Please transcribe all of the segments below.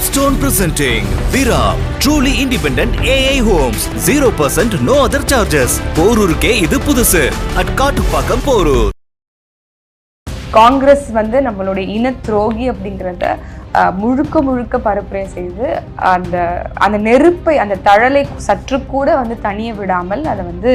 Stone presenting Vira, truly independent AI homes, 0% no other charges. போரூருக்கே இது புதுசு. at Kattupakkam Porur. Congress வந்து நம்மளுடைய இன துரோகி அப்படிங்கிறத முழுக்க முழுக்க பரப்புரை செய்து அந்த நெருப்பை அந்த தழலை சற்று கூட வந்து தனிய விடாமல் அதை வந்து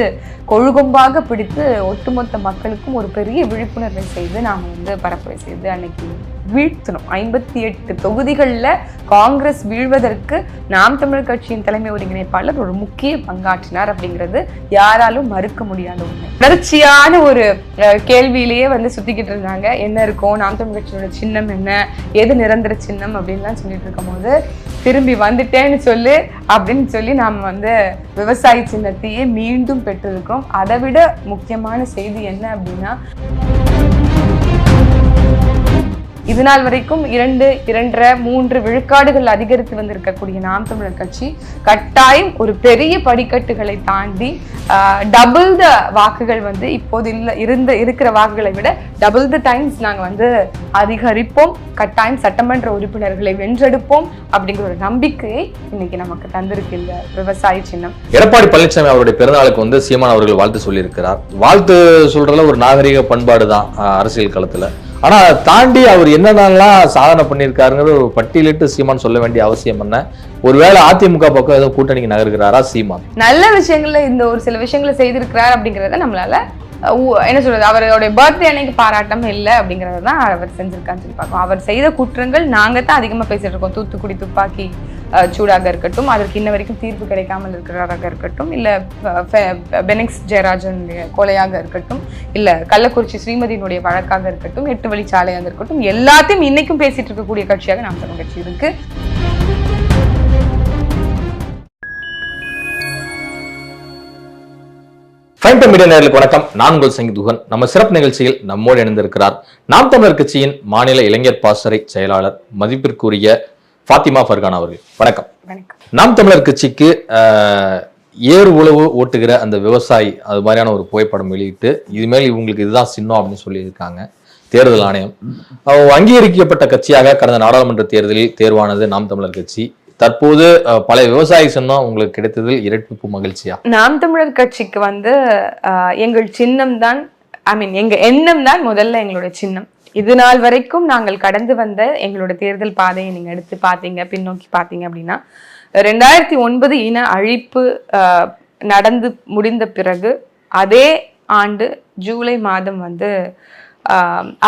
கொழுகொம்பாக பிடித்து ஒட்டுமொத்த மக்களுக்கும் ஒரு பெரிய விழிப்புணர்வை செய்து நாம் வந்து பரப்புரை செய்து அன்னைக்கு வீழ்த்தணும். 58 தொகுதிகளில் காங்கிரஸ் வீழ்வதற்கு நாம் தமிழர் கட்சியின் தலைமை ஒருங்கிணைப்பாளர் ஒரு முக்கிய பங்காற்றினார் அப்படிங்கிறது யாராலும் மறுக்க முடியாத உண்மை. தொடர்ச்சியான ஒரு கேள்வியிலேயே வந்து சுத்திக்கிட்டு இருந்தாங்க, என்ன இருக்கும் நாம் தமிழர் கட்சியோட சின்னம் என்ன, எது நிரந்தர சின்னம் அப்படின்லாம் சொல்லிட்டு இருக்கும் போது திரும்பி வந்துட்டேன்னு சொல்லி நாம் வந்து விவசாய சின்னத்தையே மீண்டும் பெற்றிருக்கிறோம். அதை விட முக்கியமான செய்தி என்ன அப்படின்னா, இது நாள் வரைக்கும் 2, 2.5, 3 விழுக்காடுகள் அதிகரித்து வந்திருக்கக்கூடிய நாம் தமிழர் கட்சி கட்டாயம் ஒரு பெரிய படிக்கட்டுகளை தாண்டி டபுள் த வாக்குகள் வந்து இப்போது இருக்கிற வாக்குகளை விட டபுள் த டைம்ஸ் நாங்கள் வந்து அதிகரிப்போம், கட்டாயம் சட்டமன்ற உறுப்பினர்களை வென்றெடுப்போம் அப்படிங்கிற ஒரு நம்பிக்கையை இன்னைக்கு நமக்கு தந்திருக்கு இந்த விவசாய சின்னம். எடப்பாடி பழனிசாமி அவருடைய பிறந்தநாளுக்கு வந்து சீமான் அவர்கள் வாழ்த்து சொல்லியிருக்கிறார். வாழ்த்து சொல்றதுல ஒரு நாகரிக பண்பாடு தான் அரசியல் களத்துல. ஆனா தாண்டி அவர் என்னென்னலாம் சாதனை பண்ணியிருக்காருங்கிற ஒரு பட்டியலிட்டு சீமான் சொல்ல வேண்டிய அவசியம் என்ன? ஒருவேளை அதிமுக பக்கம் ஏதோ கூட்டணிக்கு நகர்கிறாரா சீமான்? நல்ல விஷயங்கள்ல இந்த ஒரு சில விஷயங்களை செய்திருக்கிறார் அப்படிங்கறத நம்மளால என்ன சொல்றது, அவருடைய பர்த்டே அன்னைக்கு பாராட்டம் இல்லை அப்படிங்கறத தான் அவர் செஞ்சிருக்கான்னு சொல்லி பார்க்கணும். அவர் செய்த குற்றங்கள் நாங்க தான் அதிகமா பேசிட்டு இருக்கோம். தூத்துக்குடி துப்பாக்கி சூடாக இருக்கட்டும், அதற்கு இன்ன வரைக்கும் தீர்ப்பு கிடைக்காமல் இருக்கிறாராக இருக்கட்டும், இல்ல பெனிக்ஸ் ஜெயராஜன் கொலையாக இருக்கட்டும், இல்ல கள்ளக்குறிச்சி ஸ்ரீமதியினுடைய வழக்காக இருக்கட்டும், 8 வழிச்சாலையாக இருக்கட்டும், எல்லாத்தையும் இன்னைக்கும் பேசிட்டு இருக்கக்கூடிய கட்சியாக நாம் தமிழர் கட்சி இருக்கு. மீடியா நேயர்களுக்கு வணக்கம். நான் உங்கள் சங்கீதுகன். நம்ம சிறப்பு நிகழ்ச்சியில் நம்மோடு இணைந்திருக்கிறார் நாம் தமிழர் கட்சியின் மாநில இளைஞர் பாசறை செயலாளர் மதிப்பிற்குரிய ஃபாத்திமா ஃபர்கானா அவர்கள். வணக்கம். நாம் தமிழர் கட்சிக்கு ஏறு உழவு ஓட்டுகிற அந்த விவசாயி அது மாதிரியான ஒரு புகைப்படம் வெளியிட்டு இதுமேல் இவங்களுக்கு இதுதான் சின்னம் அப்படின்னு சொல்லியிருக்காங்க. தேர்தல் ஆணையம் அங்கீகரிக்கப்பட்ட கட்சியாக கடந்த நாடாளுமன்ற தேர்தலில் தேர்வானது நாம் தமிழர் கட்சி. தற்போது பல விவசாய சின்னம் உங்களுக்கு கிடைத்ததில் இரட்டிப்பு மகிழ்ச்சியா? நாம் தமிழர் கட்சிக்கு வந்து எங்கள் சின்னம் தான், எங்க எண்ணம் தான் முதல்ல எங்களுடைய சின்னம். இது நாள் வரைக்கும் நாங்கள் கடந்து வந்த எங்களோட தேர்தல் பாதையை நீங்க எடுத்து பார்த்தீங்க, பின்னோக்கி பார்த்தீங்க அப்படின்னா 2009 இன அழிப்பு நடந்து முடிந்த பிறகு அதே ஆண்டு ஜூலை மாதம் வந்து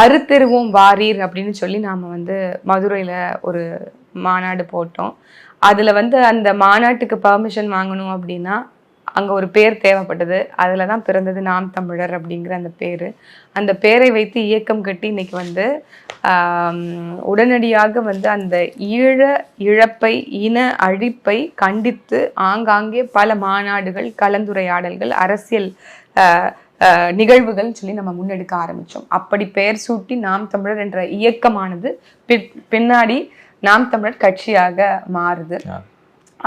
அறுத்தெருவோம் வாரீர் அப்படின்னு சொல்லி நாம வந்து மதுரையில ஒரு மாநாடு போட்டோம். அதுல வந்து அந்த மாநாட்டுக்கு பர்மிஷன் வாங்கணும் அப்படின்னா அங்க ஒரு பேர் தேவைப்பட்டது. அதுலதான் பிறந்தது நாம் தமிழர் அப்படிங்கிற அந்த பேரு. அந்த பேரை வைத்து இயக்கம் கட்டி இன்னைக்கு வந்து உடனடியாக வந்து அந்த இழப்பை இன அழிப்பை கண்டித்து ஆங்காங்கே பல மாநாடுகள், கலந்துரையாடல்கள், அரசியல் நிகழ்வுகள் சொல்லி நம்ம முன்னெடுக்க ஆரம்பிச்சோம். அப்படி பெயர் சூட்டி நாம் தமிழர் என்ற இயக்கமானது பின்னாடி நாம் தமிழர் கட்சியாக மாறுது.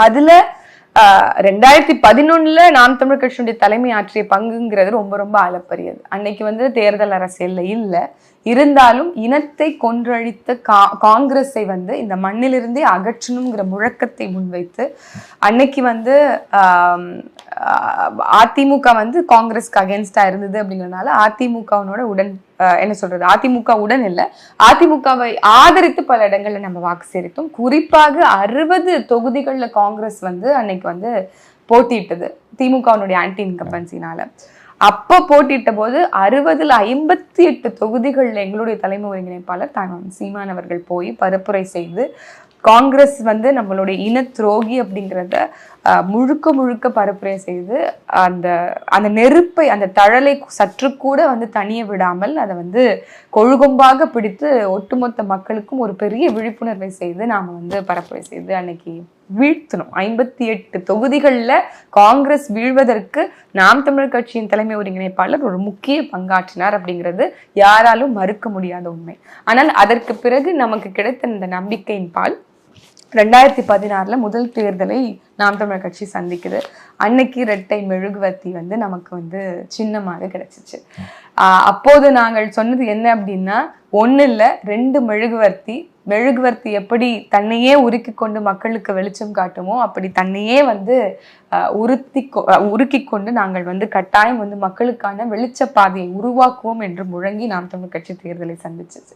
அதுல 2011 நாம் தமிழர் கட்சியுடைய தலைமை ஆற்றிய பங்குங்கிறது ரொம்ப ரொம்ப அளப்பரியது. அன்னைக்கு வந்து தேர்தல் அரசியல்ல இல்லை, இருந்தாலும் இனத்தை கொன்றழித்த காங்கிரஸை வந்து இந்த மண்ணிலிருந்தே அகற்றணுங்கிற முழக்கத்தை முன்வைத்து அன்னைக்கு வந்து அதிமுக வந்து காங்கிரஸ்க்கு அகேன்ஸ்டா இருந்தது அப்படிங்கிறதுனால அதிமுகவோட அதிமுக உடன் இல்லை, அதிமுகவை ஆதரித்து பல இடங்கள்ல நம்ம வாக்கு சேரித்தோம். குறிப்பாக 60 தொகுதிகள்ல காங்கிரஸ் வந்து அன்னைக்கு வந்து போட்டியிட்டது திமுகவினுடைய ஆன்டி இன்கம்பன்சினால. அப்ப போட்டியிட்ட போது 60ல் 58 தொகுதிகள்ல எங்களுடைய தலைமை ஒருங்கிணைப்பாளர் சீமான் அவர்கள் போய் பரப்புரை செய்து காங்கிரஸ் வந்து நம்மளுடைய இன துரோகி அப்படிங்கிறத முழுக்க முழுக்க பரப்புரை செய்து அந்த நெருப்பை அந்த தழலை சற்று கூட வந்து தனிய விடாமல் அதை வந்து கொழுகொம்பாக பிடித்து ஒட்டுமொத்த மக்களுக்கும் ஒரு பெரிய விழிப்புணர்வை செய்து நாம வந்து பரப்புரை செய்து அன்னைக்கு வீழ்த்தணும். 58 தொகுதிகளில் காங்கிரஸ் வீழ்வதற்கு நாம் தமிழர் கட்சியின் தலைமை ஒருங்கிணைப்பாளர் ஒரு முக்கிய பங்காற்றினார் அப்படிங்கிறது யாராலும் மறுக்க முடியாத உண்மை. ஆனால் அதற்கு பிறகு நமக்கு கிடைத்த இந்த நம்பிக்கையின் பால் 2016 முதல் தேர்தலை நாம் தமிழர் கட்சி சந்திக்குது. அன்னைக்கு இரட்டை மெழுகுவர்த்தி வந்து நமக்கு வந்து சின்னமாக கிடைச்சிச்சு. அப்போது நாங்கள் சொன்னது என்ன அப்படின்னா, ஒண்ணு இல்ல 2 மெழுகுவர்த்தி எப்படி தன்னையே உருக்கி கொண்டு மக்களுக்கு வெளிச்சம் காட்டுமோ அப்படி தன்னையே வந்து உருக்கி கொண்டு நாங்கள் வந்து கட்டாயம் வந்து மக்களுக்கான வெளிச்ச பாதையை உருவாக்குவோம் என்று முழங்கி நாம் தமிழ் கட்சி தேர்தலை சந்திச்சது.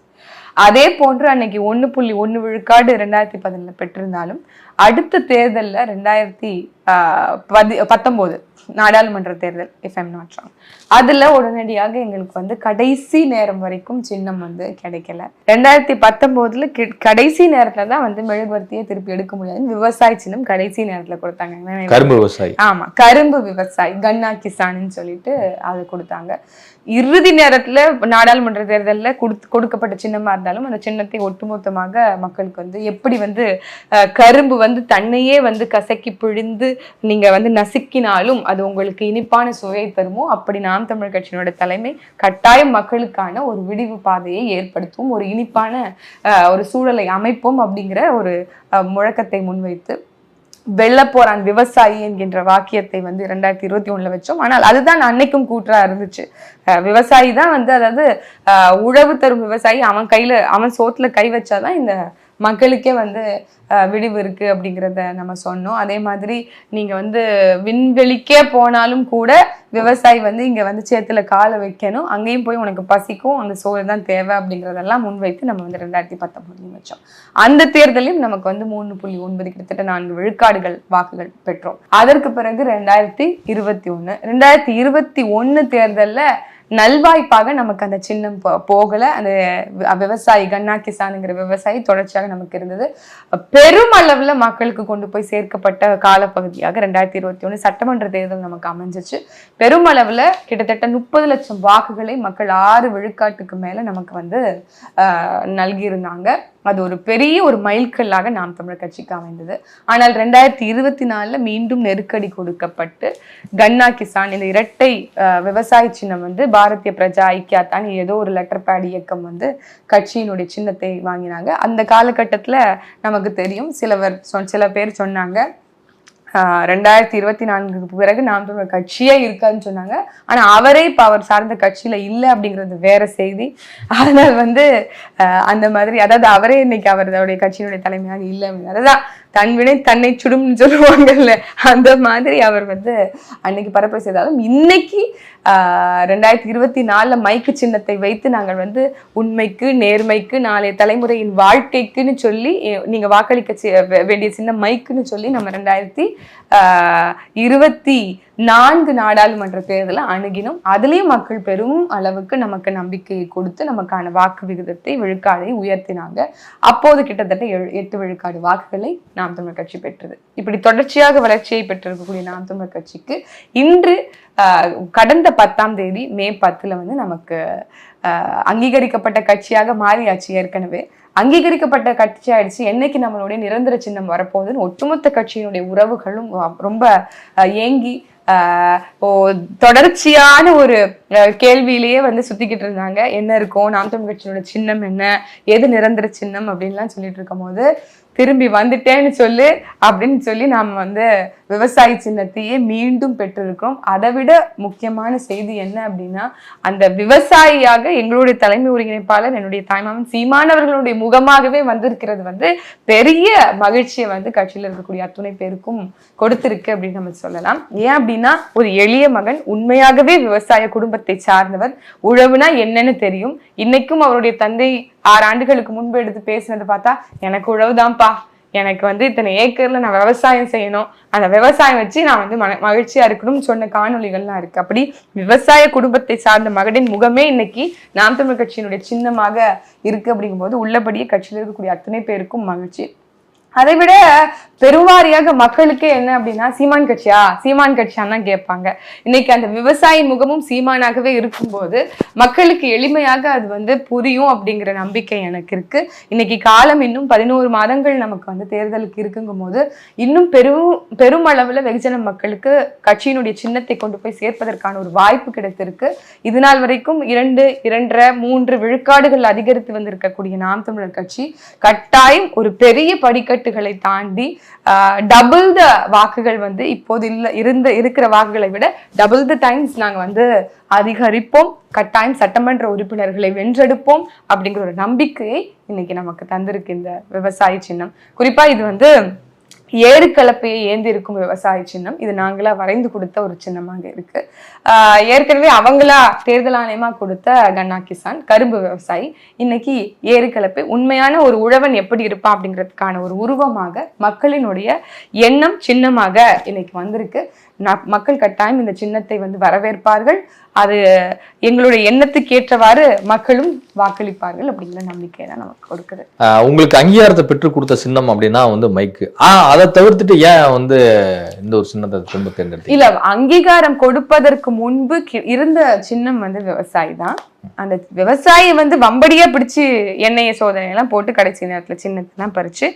அதே போன்று அன்னைக்கு 1.1 விழுக்காடு 2010 பெற்றிருந்தாலும் அடுத்த தேர்தல்ல 2019 நாடாளுமன்ற தேர்தல் if I'm not wrong, அதுல உடனடியாக எங்களுக்கு வந்து கடைசி நேரம் வரைக்கும் சின்னம் வந்து கிடைக்கல. 2019 கடைசி நேரத்துல தான் வந்து மெழுகுவர்த்தியை திருப்பி எடுக்க முடியாது, விவசாய சின்னம் கடைசி நேரத்துல கொடுத்தாங்க. கரும்பு விவசாயி, ஆமா, கரும்பு விவசாயி கன்னா கிசான்னு சொல்லிட்டு அது கொடுத்தாங்க. இறுதி நேரத்துல நாடாளுமன்ற தேர்தல்ல கொடுக்கப்பட்ட சின்னமா இருந்தாலும் அந்த சின்னத்தை ஒட்டுமொத்தமாக மக்களுக்கு வந்து எப்படி வந்து கரும்பு வந்து தன்னையே வந்து கசக்கி பிழிந்து நீங்க வந்து நசுக்கினாலும் அது உங்களுக்கு இனிப்பான சுவையை தருமோ அப்படி நாம் தமிழ் கட்சியினோட தலைமை கட்டாயம் மக்களுக்கான ஒரு விடிவு பாதையை ஏற்படுத்தும், ஒரு இனிப்பான ஒரு சூழலை அமைப்போம் அப்படிங்கிற ஒரு முழக்கத்தை முன்வைத்து வெள்ளப்போரான் விவசாயி என்கின்ற வாக்கியத்தை வந்து 2021 வச்சோம். ஆனால் அதுதான் அன்னைக்கும் கூற்றா இருந்துச்சு. விவசாயி தான் வந்து, அதாவது உழவு தரும் விவசாயி, அவன் சோத்துல கை வச்சாதான் இந்த மக்களுக்கே வந்து விடிவு இருக்கு அப்படிங்கிறத நம்ம சொன்னோம். அதே மாதிரி நீங்க வந்து விண்வெளிக்கே போனாலும் கூட விவசாயி வந்து இங்க வந்து சேத்துல காலை வைக்கணும், அங்கேயும் போய் உனக்கு பசிக்கும், அந்த சோறு தான் தேவை அப்படிங்கிறதெல்லாம் முன்வைத்து நம்ம வந்து 2019 வச்சோம். அந்த தேர்தலையும் நமக்கு வந்து 3.9 கிட்டத்தட்ட 4 விழுக்காடுகள் வாக்குகள் பெற்றோம். அதற்கு பிறகு 2021 தேர்தல்ல நல்வாய்ப்பாக நமக்கு அந்த சின்னம் போகல. அந்த விவசாயி கன்னா கிசானுங்கிற விவசாயி தொடர்ச்சியாக நமக்கு இருந்தது. பெருமளவுல மக்களுக்கு கொண்டு போய் சேர்க்கப்பட்ட காலப்பகுதியாக 2021 சட்டமன்ற தேர்தல் நமக்கு அமைஞ்சிச்சு. பெருமளவுல கிட்டத்தட்ட 30 லட்சம் வாக்குகளை மக்கள் 6 விழுக்காட்டுக்கு மேல நமக்கு வந்து நல்கியிருந்தாங்க. அது ஒரு பெரிய ஒரு மைல்கல்லாக நாம் தமிழர் கட்சிக்கு அமைந்தது. ஆனால் 2024 மீண்டும் நெருக்கடி கொடுக்கப்பட்டு கன்னா கிசான் இந்த இரட்டை விவசாய சின்னம் வந்து பாரதிய பிரஜா ஐக்கியாத்தான் ஏதோ ஒரு லெட்டர் பேட் இயக்கம் வந்து கட்சியினுடைய சின்னத்தை வாங்கினாங்க. அந்த காலகட்டத்துல நமக்கு தெரியும், சில பேர் சொன்னாங்க 2024 பிறகு நாம் தமிழர் கட்சியே இருக்காதுன்னு சொன்னாங்க. ஆனா அவரே இப்ப அவர் சார்ந்த கட்சியில இல்லை அப்படிங்கிறது வேற செய்தி. அதனால வந்து அந்த மாதிரி, அதாவது அவரே இன்னைக்கு அவருடைய கட்சியினுடைய தலைமையாக இல்லை அப்படின்னு, அதுதான் தன் வினை தன்னை சுடும்னு சொல்லுவாங்கல்ல, அந்த மாதிரி அவர் வந்து அன்னைக்கு பரப்பை செய்தாலும் இன்னைக்கு 2024 மைக்கு சின்னத்தை வைத்து நாங்கள் வந்து உண்மைக்கு நேர்மைக்கு நாளைய தலைமுறையின் வாழ்க்கைக்குன்னு சொல்லி நீங்க வாக்களிக்க வேண்டிய சின்ன மைக்குன்னு சொல்லி நம்ம 2024 நாடாளுமன்ற தேர்தலை அணுகினோம். அதுலயும் மக்கள் பெரும் அளவுக்கு நமக்கு நம்பிக்கையை கொடுத்து நமக்கான வாக்கு விகிதத்தை விழுக்காடை உயர்த்தினாங்க. அப்போது கிட்டத்தட்ட 8 விழுக்காடு வாக்குகளை நாம் தமிழர் கட்சி பெற்றது. இப்படி தொடர்ச்சியாக வளர்ச்சியை பெற்றிருக்கக்கூடிய நாம் தமிழர் கட்சிக்கு இன்று கடந்த 10ஆம் தேதி மே 10 வந்து நமக்கு அங்கீகரிக்கப்பட்ட கட்சியாக மாறியாச்சு. ஏற்கனவே அங்கீகரிக்கப்பட்ட கட்சி ஆயிடுச்சு. என்னைக்கு நம்மளுடைய நிரந்தர சின்னம் வரப்போகுதுன்னு ஒட்டுமொத்த கட்சியினுடைய உறவுகளும் ரொம்ப ஏங்கி தொடர்ச்சியான ஒரு கேள்வியிலேயே வந்து சுத்திக்கிட்டு இருந்தாங்க. என்ன இருக்கும், நாம் தமிழ் கட்சியோட சின்னம் என்ன, எது நிரந்தர சின்னம் அப்படின்லாம் சொல்லிட்டு இருக்கும் போது திரும்பி வந்துட்டேன்னு அப்படின்னு சொல்லி நாம் வந்து விவசாய சின்னத்தையே மீண்டும் பெற்றிருக்கிறோம். அதை விட முக்கியமான செய்தி என்ன அப்படின்னா, அந்த விவசாயியாக எங்களுடைய தலைமை ஒருங்கிணைப்பாளர் என்னுடைய தாய்மாமன் சீமானவர்களுடைய முகமாகவே வந்திருக்கிறது வந்து பெரிய மகிழ்ச்சியை வந்து கட்சியில் இருக்கக்கூடிய அத்துணை பேருக்கும் கொடுத்திருக்கு அப்படின்னு நம்ம சொல்லலாம். ஏன் அப்படின்னா, ஒரு எளிய மகன், உண்மையாகவே விவசாய குடும்பத்தை சார்ந்தவர், உழவுனா என்னன்னு தெரியும். இன்னைக்கும் அவருடைய தந்தை 6 ஆண்டுகளுக்கு முன்பு எடுத்து பேசினது பார்த்தா, எனக்கு உழவுதான்ப்பா, எனக்கு வந்து இத்தனை ஏக்கர்ல நான் விவசாயம் செய்யணும், அந்த விவசாயம் வச்சு நான் வந்து மகிழ்ச்சியா இருக்கணும்னு சொன்ன காணொலிகள்லாம் இருக்கு. அப்படி விவசாய குடும்பத்தை சார்ந்த மகனின் முகமே இன்னைக்கு நாம் தமிழர் கட்சியினுடைய சின்னமாக இருக்கு. அப்படிங்கும்போது உள்ளபடியே கட்சியில் இருக்கக்கூடிய அத்தனை பேருக்கும் மகிழ்ச்சி. அதை விட பெருவாரியாக மக்களுக்கு என்ன அப்படின்னா, சீமான் கட்சியான்னு தான் கேட்பாங்க. இன்னைக்கு அந்த விவசாய முகமும் சீமானாகவே இருக்கும்போது மக்களுக்கு எளிமையாக அது வந்து புரியும் அப்படிங்கிற நம்பிக்கை எனக்கு இருக்கு. இன்னைக்கு காலம் இன்னும் 11 மாதங்கள் நமக்கு வந்து தேர்தலுக்கு இருக்குங்கும் போது இன்னும் பெருமளவுல வெகுஜன மக்களுக்கு கட்சியினுடைய சின்னத்தை கொண்டு போய் சேர்ப்பதற்கான ஒரு வாய்ப்பு கிடைத்திருக்கு. இது நாள் வரைக்கும் 2, 2.5, 3 விழுக்காடுகள் அதிகரித்து வந்திருக்கக்கூடிய நாம் தமிழர் கட்சி கட்டாயம் ஒரு பெரிய படிக்கட்டு ஜல்லிக்கட்டுகளை தாண்டி டபுள் த வாக்குகள் வந்து இப்போது இருக்கிற வாக்குகளை விட டபுள் த டைம்ஸ் நாங்க வந்து அதிகரிப்போம், கட்டாயம் சட்டமன்ற உறுப்பினர்களை வென்றெடுப்போம் அப்படிங்கிற ஒரு நம்பிக்கையை இன்னைக்கு நமக்கு தந்திருக்கு இந்த விவசாய சின்னம். குறிப்பா இது வந்து ஏறு கலப்பையை ஏந்தி இருக்கும் விவசாய சின்னம். இது நாங்களா வரைந்து கொடுத்த ஒரு சின்னமாக இருக்கு. ஏற்கனவே அவங்களா தேர்தல் ஆணையமா கொடுத்த கன்னா கிசான் கரும்பு விவசாயி இன்னைக்கு ஏறு கலப்பை உண்மையான ஒரு உழவன் எப்படி இருப்பான் அப்படிங்கிறதுக்கான ஒரு உருவமாக மக்களினுடைய எண்ணம் சின்னமாக இன்னைக்கு வந்திருக்கு. மக்கள் கட்டாயம் இந்த சின்னத்தை வந்து வரவேற்பார்கள். அது எங்களுடைய எண்ணத்துக்கு ஏற்றவாறு மக்களும் வாக்களிப்பார்கள் அப்படிங்கிற நம்பிக்கை தான் நமக்கு கொடுக்குது. உங்களுக்கு அங்கீகாரத்தை பெற்றுக் கொடுத்த சின்னம் அப்படின்னா வந்து மைக்கு. அதை தவிர்த்துட்டு ஏன் வந்து இந்த ஒரு சின்னத்தை திரும்ப தேர்ந்தெடுத்து? இல்ல, அங்கீகாரம் கொடுப்பதற்கு முன்பு இருந்த சின்னம் வந்து விவசாயி தான். அந்த விவசாயி வந்து வம்படியா பிடிச்சு எண்ணெய சோதனை எல்லாம் போட்டு கடைசி நேரத்துல சின்னத்தெல்லாம் பறிச்சு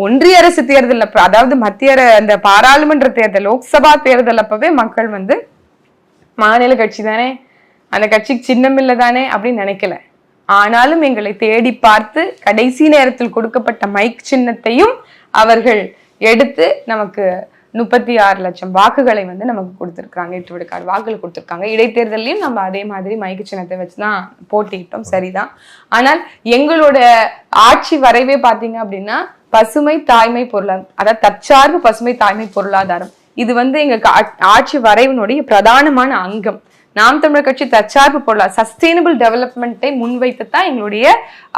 ஒன்றிய அரசு தேர்தல் அப்ப, அதாவது மத்திய அந்த பாராளுமன்ற தேர்தல் லோக்சபா தேர்தல் அப்பவே மக்கள் வந்து மாநில கட்சி தானே, அந்த கட்சிக்கு சின்னம் இல்லை தானே அப்படின்னு நினைக்கல. ஆனாலும் எங்களை தேடி பார்த்து கடைசி நேரத்தில் கொடுக்கப்பட்ட மைக் சின்னத்தையும் அவர்கள் எடுத்து நமக்கு 36 லட்சம் வாக்குகளை வந்து நமக்கு கொடுத்துருக்காங்க. 8 விழுக்காடு வாக்குகள் கொடுத்துருக்காங்க. இடைத்தேர்தலையும் நம்ம அதே மாதிரி மைக்கு சின்னத்தை வச்சுதான் போட்டியிட்டோம், சரிதான். ஆனால் எங்களோட ஆட்சி வரைவே பாத்தீங்க அப்படின்னா பசுமை தாய்மை பொருளாதாரம், அதாவது தற்சார்பு பசுமை தாய்மை பொருளாதாரம், இது வந்து எங்க ஆட்சி வரைவினுடைய பிரதானமான அங்கம். நாம் தமிழர் கட்சி தற்சார்பு பொருளாதார சஸ்டைனபிள் டெவலப்மெண்ட்டை முன்வைத்துத்தான் எங்களுடைய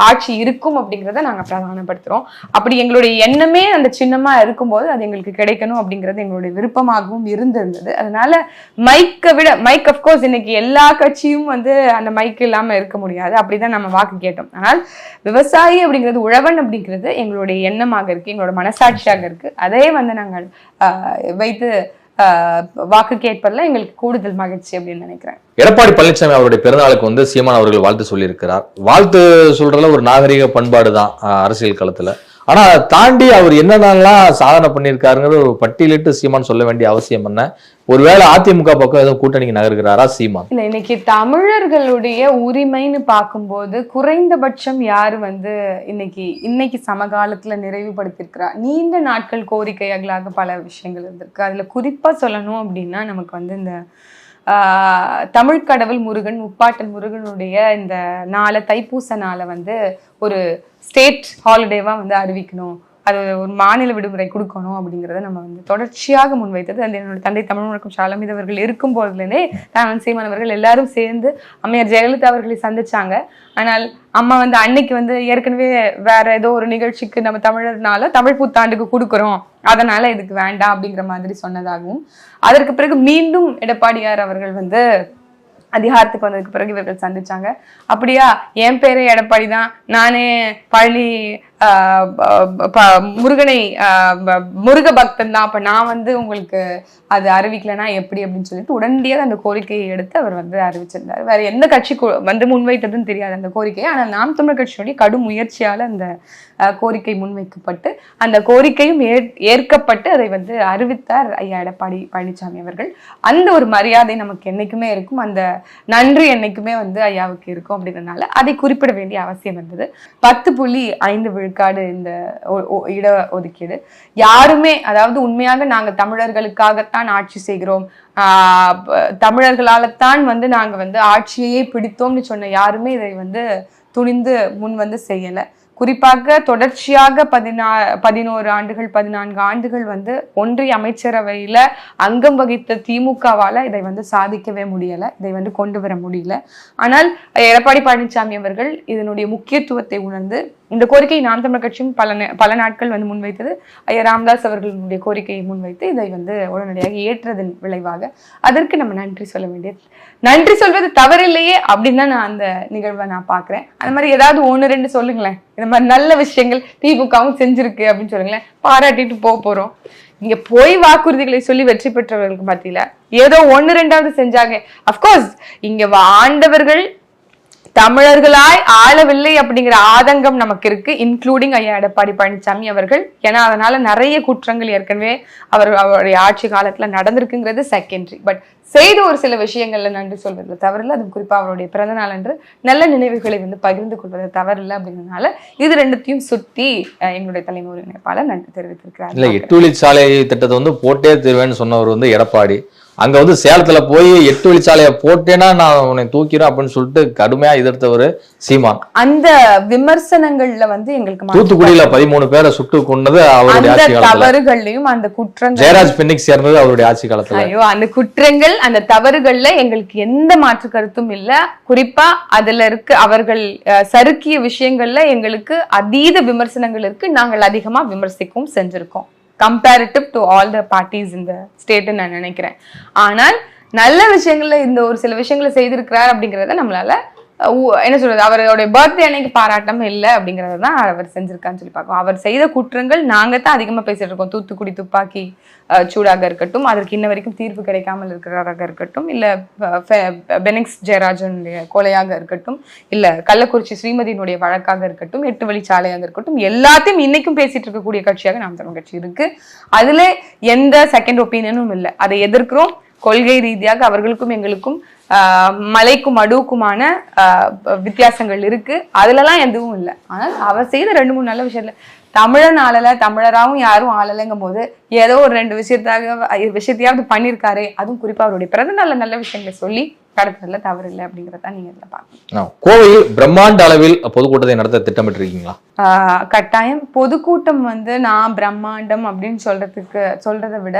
ஆட்சி இருக்கும் அப்படிங்கிறத நாங்க பிரதானப்படுத்துறோம். அப்படி எங்களுடைய எண்ணமே அந்த சின்னமா இருக்கும்போது அது எங்களுக்கு கிடைக்கணும் அப்படிங்கிறது எங்களுடைய விருப்பமாகவும் இருந்திருந்தது. அதனால மைக்கை விட மைக் அப்கோர்ஸ் இன்னைக்கு எல்லா கட்சியும் வந்து அந்த மைக் இல்லாம இருக்க முடியாது, அப்படிதான் நம்ம வாக்கு கேட்டோம். ஆனால் விவசாயி அப்படிங்கிறது, உழவன் அப்படிங்கிறது எங்களுடைய எண்ணமாக இருக்கு, எங்களோட மனசாட்சியாக இருக்கு. அதே வந்து நாங்கள் வைத்து வாக்கு கேட்பதில் எங்களுக்கு கூடுதல் மகிழ்ச்சி அப்படின்னு நினைக்கிறேன். எடப்பாடி பழனிசாமி அவருடைய பிறந்தநாளுக்கு வந்து சீமான் அவர்கள் வாழ்த்து சொல்லியிருக்கிறார். வாழ்த்து சொல்றதுல ஒரு நாகரிக பண்பாடு தான் அரசியல் களத்துல. ஆனா அதை தாண்டி அவர் என்னென்னலாம் சாதனை பண்ணியிருக்காருங்கிற ஒரு பட்டியலிட்டு சீமான் சொல்ல வேண்டிய அவசியம் என்ன? ஒருவேளை அதிமுக பக்கம் எதுவும் கூட்டணிக்கு நகர்கிறாரா சீமான்? இல்ல, இன்னைக்கு தமிழர்களுடைய உரிமைன்னு பார்க்கும்போது குறைந்தபட்சம் யாரு வந்து இன்னைக்கு சமகாலத்துல நிறைவுபடுத்திருக்கிறா? நீண்ட நாட்கள் கோரிக்கைகளாக பல விஷயங்கள் இருந்திருக்கு. அதுல குறிப்பா சொல்லணும் அப்படின்னா நமக்கு வந்து இந்த தமிழ் கடவுள் முருகன், முப்பாட்டன் முருகனுடைய இந்த நாளை, தைப்பூச நாளை வந்து ஒரு ஸ்டேட் ஹாலிடேவா வந்து அறிவிக்கணும், அது ஒரு மாநில விடுமுறை கொடுக்கணும் அப்படிங்கிறத நம்ம வந்து தொடர்ச்சியாக முன்வைத்தது. அந்த என்னோட தந்தை தமிழ் முழக்கம் ஷாலமீது அவர்கள் இருக்கும் போதுலேருந்தே சீமான் அவர்கள் எல்லாரும் சேர்ந்து அம்மையார் ஜெயலலிதா அவர்களை சந்திச்சாங்க. ஆனால் அம்மா வந்து அன்னைக்கு வந்து ஏற்கனவே வேற ஏதோ ஒரு நிகழ்ச்சிக்கு நம்ம தமிழர்னால தமிழ் புத்தாண்டுக்கு கொடுக்குறோம், அதனால இதுக்கு வேண்டாம் அப்படிங்கிற மாதிரி சொன்னதாகவும், அதற்கு பிறகு மீண்டும் எடப்பாடியார் அவர்கள் வந்து அதிகாரத்துக்கு வந்ததுக்கு பிறகு இவர்கள் சந்திச்சாங்க. அப்படியா, என் பேரே எடப்பாடி தான், நானே பழனி முருகனை முருக பக்தன் தான், அப்ப நான் வந்து உங்களுக்கு அது அறிவிக்கலன்னா எப்படி அப்படின்னு சொல்லிட்டு உடனடியாக அந்த கோரிக்கையை எடுத்து அவர் வந்து அறிவிச்சிருந்தார். வேற எந்த கட்சி வந்து முன்வைத்ததுன்னு தெரியாது அந்த கோரிக்கையை. ஆனால் நாம் தமிழர் கட்சியுடைய கடும் முயற்சியால அந்த கோரிக்கை முன்வைக்கப்பட்டு அந்த கோரிக்கையும் ஏற்கப்பட்டு அதை வந்து அறிவித்தார் ஐயா எடப்பாடி பழனிசாமி அவர்கள். அந்த ஒரு மரியாதை நமக்கு என்னைக்குமே இருக்கும், அந்த நன்றி என்னைக்குமே வந்து ஐயாவுக்கு இருக்கும். அப்படிங்கிறதுனால அதை குறிப்பிட வேண்டிய அவசியம் இருந்தது. 10.5 விழுக்காடு இந்த இட ஒதுக்கீடு யாருமே, அதாவது உண்மையாக நாங்க தமிழர்களுக்காகத்தான் ஆட்சி செய்கிறோம், தமிழர்களால்தான் வந்து நாங்க வந்து ஆட்சியையே பிடித்தோம்னு சொன்ன யாருமே இதை வந்து துணிந்து முன் வந்து செய்யல. குறிப்பாக தொடர்ச்சியாக 14 ஆண்டுகள் 14 ஆண்டுகள் வந்து ஒன்றிய அமைச்சரவையில அங்கம் வகித்த திமுகவால இதை வந்து சாதிக்கவே முடியல, இதை வந்து கொண்டு வர முடியல. ஆனால் எடப்பாடி பழனிசாமி அவர்கள் இதனுடைய முக்கியத்துவத்தை உணர்ந்து இந்த கோரிக்கையை நாம் தமிழர் கட்சியும் பல நாட்கள் வந்து முன்வைத்தது. ஐயா ராமதாஸ் அவர்களுடைய கோரிக்கையை முன்வைத்து இதை வந்து உடனடியாக ஏற்றதன் விளைவாக அதற்கு நம்ம நன்றி சொல்ல வேண்டியது. நன்றி சொல்வது தவறில்லையே அப்படின்னு தான் நான் அந்த நிகழ்வை நான் பாக்குறேன். அந்த மாதிரி ஏதாவது 1-2 சொல்லுங்களேன், இந்த மாதிரி நல்ல விஷயங்கள் திமுகவும் செஞ்சிருக்கு அப்படின்னு சொல்லுங்களேன், பாராட்டிட்டு போறோம். இங்க போய் வாக்குறுதிகளை சொல்லி வெற்றி பெற்றவர்களுக்கு மத்தியில ஏதோ 1-2 செஞ்சாங்க. அப்கோர்ஸ் இங்க ஆண்டவர்கள் தமிழர்களாய் ஆளவில்லை அப்படிங்கிற ஆதங்கம் நமக்கு இருக்கு, இன்க்ளூடிங் ஐயா எடப்பாடி பழனிசாமி அவர்கள். ஏன்னா அதனால நிறைய குற்றங்கள் ஏற்கனவே அவருடைய ஆட்சி காலத்துல நடந்திருக்குங்கிறது செகண்டரி. பட் செய்த ஒரு சில விஷயங்கள்ல நன்றி சொல்வதில் தவறில்லை. அது குறிப்பா அவருடைய பிறந்த நாள் அன்று நல்ல நினைவுகளை வந்து பகிர்ந்து கொள்வது தவறில்லை அப்படிங்கிறதுனால இது ரெண்டுத்தையும் சுத்தி எங்களுடைய தலைமை ஒருங்கிணைப்பாளர் நன்றி தெரிவித்திருக்கிறார். இல்ல 8 வழிச்சாலை திட்டத்தை வந்து போட்டே தருவேன்னு சொன்னவர் வந்து எடப்பாடி, அங்க வந்து சேலத்துல போய் 8 வழிச்சாலையை போட்டேன்னா நான் உன்னை தூக்கிறேன் அப்படின்னு சொல்லிட்டு கடுமையா எதிர்த்தவர் சீமான். அந்த விமர்சனங்கள்ல வந்து எங்களுக்கு தூத்துக்குடியில 13 பேரை சுட்டு கொண்டது அவருடைய ஆட்சி காலத்துல, தவறுகள்லையும் அந்த குற்றங்கள் ஜெயராஜ் பெண்ணிக் சேர்ந்தது அவருடைய ஆட்சி காலத்துல. ஐயோ, அந்த குற்றங்கள் அந்த தவறுகள்ல எங்களுக்கு எந்த மாற்று கருத்தும் இல்ல. குறிப்பா அதுல இருக்கு அவர்கள் சறுக்கிய விஷயங்கள்ல எங்களுக்கு அதீத விமர்சனங்கள் இருக்கு. நாங்கள் அதிகமா விமர்சிக்கவும் செஞ்சிருக்கோம் comparative to all the parties இந்த ஸ்டேட்னு நான் நினைக்கிறேன். ஆனால் நல்ல விஷயங்கள்ல இந்த ஒரு சில விஷயங்களை செய்திருக்கிறார் அப்படிங்கறத நம்மளால என்ன சொல்றது, அவருடைய பர்த்டே அன்னைக்கு பாராட்டமே இல்லை அப்படிங்கறத தான் அவர் செஞ்சிருக்கான்னு சொல்லி பார்க்கணும். அவர் செய்த குற்றங்கள் நாங்க தான் அதிகமா பேசிட்டு இருக்கோம். தூத்துக்குடி துப்பாக்கி சூடாக இருக்கட்டும், அதற்கு இன்ன வரைக்கும் தீர்வு கிடைக்காமல் இருக்கிறதாக இருக்கட்டும், இல்ல பெனிக்ஸ் ஜெயராஜனுடைய கொலையாக இருக்கட்டும், இல்ல கள்ளக்குறிச்சி ஸ்ரீமதியினுடைய வழக்காக இருக்கட்டும், 8 வழிச்சாலையாக இருக்கட்டும், எல்லாத்தையும் இன்னைக்கும் பேசிட்டு இருக்கக்கூடிய கட்சியாக நாம் தமிழ் கட்சி இருக்கு. அதுல எந்த செகண்ட் ஒப்பீனியனும் இல்லை. அதை எதிர்க்கிறோம். கொள்கை ரீதியாக அவர்களுக்கும் எங்களுக்கும் மலைக்கும் அடுவுக்குமான வித்தியாசங்கள் இருக்கு. அதுலலாம் எதுவும் இல்லை. ஆனால் அவர் செய்த 2-3 நல்ல விஷயத்துல தமிழன் ஆளல, தமிழராவும் யாரும் ஆளலைங்கும் போது ஏதோ ஒரு 2 விஷயத்தையாவது பண்ணியிருக்காரு. அதுவும் குறிப்பா அவருடைய பிறந்த நாள்ல நல்ல விஷயங்களை சொல்லி கடத்தல தவறு இல்லை அப்படிங்கறத நீங்க இதுல பாக்கணும். கோவையில் பிரம்மாண்ட அளவில் பொதுக்கூட்டத்தை நடத்த திட்டமிட்டு இருக்கீங்களா? கட்டாயம். பொதுக்கூட்டம் வந்து நான் பிரம்மாண்டம் அப்படின்னு சொல்றதை விட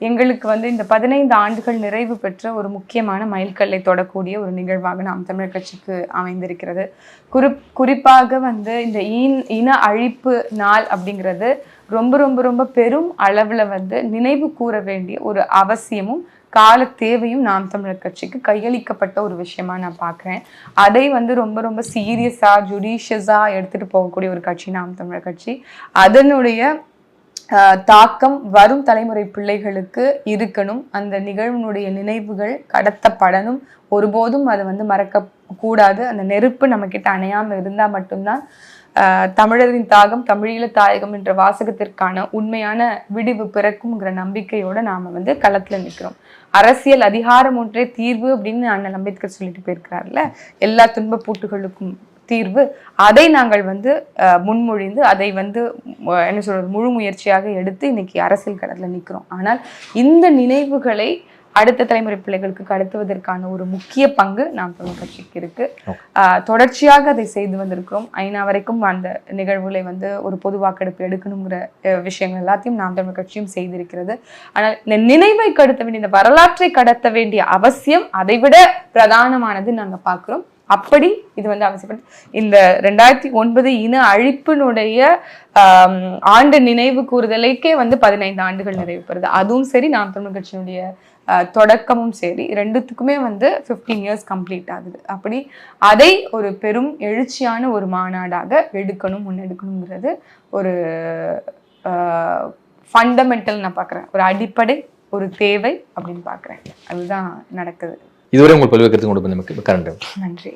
எங்களுக்கு வந்து இந்த 15 ஆண்டுகள் நிறைவு பெற்ற ஒரு முக்கியமான மைல்கல்லை தொடக்கூடிய ஒரு நிகழ்வாக நாம் தமிழர் கட்சிக்கு அமைந்திருக்கிறது. குறிப்பாக வந்து இந்த இன அழிப்பு நாள் அப்படிங்கிறது ரொம்ப ரொம்ப ரொம்ப பெரும் அளவுல வந்து நினைவு கூற வேண்டிய ஒரு அவசியமும் கால தேவையும் நாம் தமிழர் கட்சிக்கு கையளிக்கப்பட்ட ஒரு விஷயமா நான் பாக்குறேன். அதை வந்து ரொம்ப ரொம்ப சீரியஸா ஜுடிஷியஸா எடுத்துட்டு போகக்கூடிய ஒரு கட்சி நாம் தமிழர் கட்சி. அதனுடைய தாக்கம் வரும் தலைமுறை பிள்ளைகளுக்கு இருக்கணும். அந்த நிகழ்வினுடைய நினைவுகள் கடத்தப்படணும். ஒருபோதும் அதை வந்து மறக்க கூடாது. அந்த நெருப்பு நம்ம கிட்ட அணையாம இருந்தா மட்டும்தான் தமிழரின் தாகம் தமிழீழ தாயகம் என்ற வாசகத்திற்கான உண்மையான விடிவு பிறக்கும்ங்கிற நம்பிக்கையோட நாம வந்து களத்துல நிற்கிறோம். அரசியல் அதிகாரம் ஒன்றே தீர்வு அப்படின்னு அண்ணல் அம்பேத்கர் சொல்லிட்டு போயிருக்கிறார்ல, எல்லா துன்ப பூட்டுகளுக்கும் தீர்வு. அதை நாங்கள் வந்து முன்மொழிந்து அதை வந்து என்ன சொல்றது முழு முயற்சியாக எடுத்து இன்னைக்கு அரசியல் களத்துல நிற்கிறோம். ஆனால் இந்த நினைவுகளை அடுத்த தலைமுறை பிள்ளைகளுக்கு கடத்துவதற்கான ஒரு முக்கிய பங்கு நாம் தமிழ் கட்சிக்கு இருக்கு. தொடர்ச்சியாக அதை செய்து வந்திருக்கிறோம். ஐநா வரைக்கும் அந்த நிகழ்வுகளை வந்து ஒரு பொது வாக்கெடுப்பு எடுக்கணுங்கிற விஷயங்கள் எல்லாத்தையும் நாம் தமிழ் கட்சியும் செய்திருக்கிறது. ஆனால் இந்த நினைவை கடத்த வேண்டிய இந்த வரலாற்றை கடத்த வேண்டிய அவசியம் அதை விட பிரதானமானது நாங்க பார்க்கிறோம். அப்படி இது வந்து அவசியப்பட்டு இந்த 2009 இன அழிப்பினுடைய ஆண்டு நினைவு கூறுதலுக்கே வந்து 15 ஆண்டுகள் நிறைவு பெறுது. அதுவும் சரி, நாம் தமிழ் கட்சியினுடைய தொடக்கமும் சரி, ரெண்டுத்துக்குமே வந்து 15 இயர்ஸ் கம்ப்ளீட் ஆகுது. அப்படி அதை ஒரு பெரும் எழுச்சியான ஒரு மாநாடாக முன்னெடுக்கணுங்கிறது ஒரு ஃபண்டமெண்டல் நான் பார்க்குறேன். ஒரு அடிப்படை, ஒரு தேவை அப்படின்னு பார்க்குறேன். அதுதான் நடக்குது. இதுவரை உங்கள் பல்வேறு கருத்து கொண்டு நன்றி.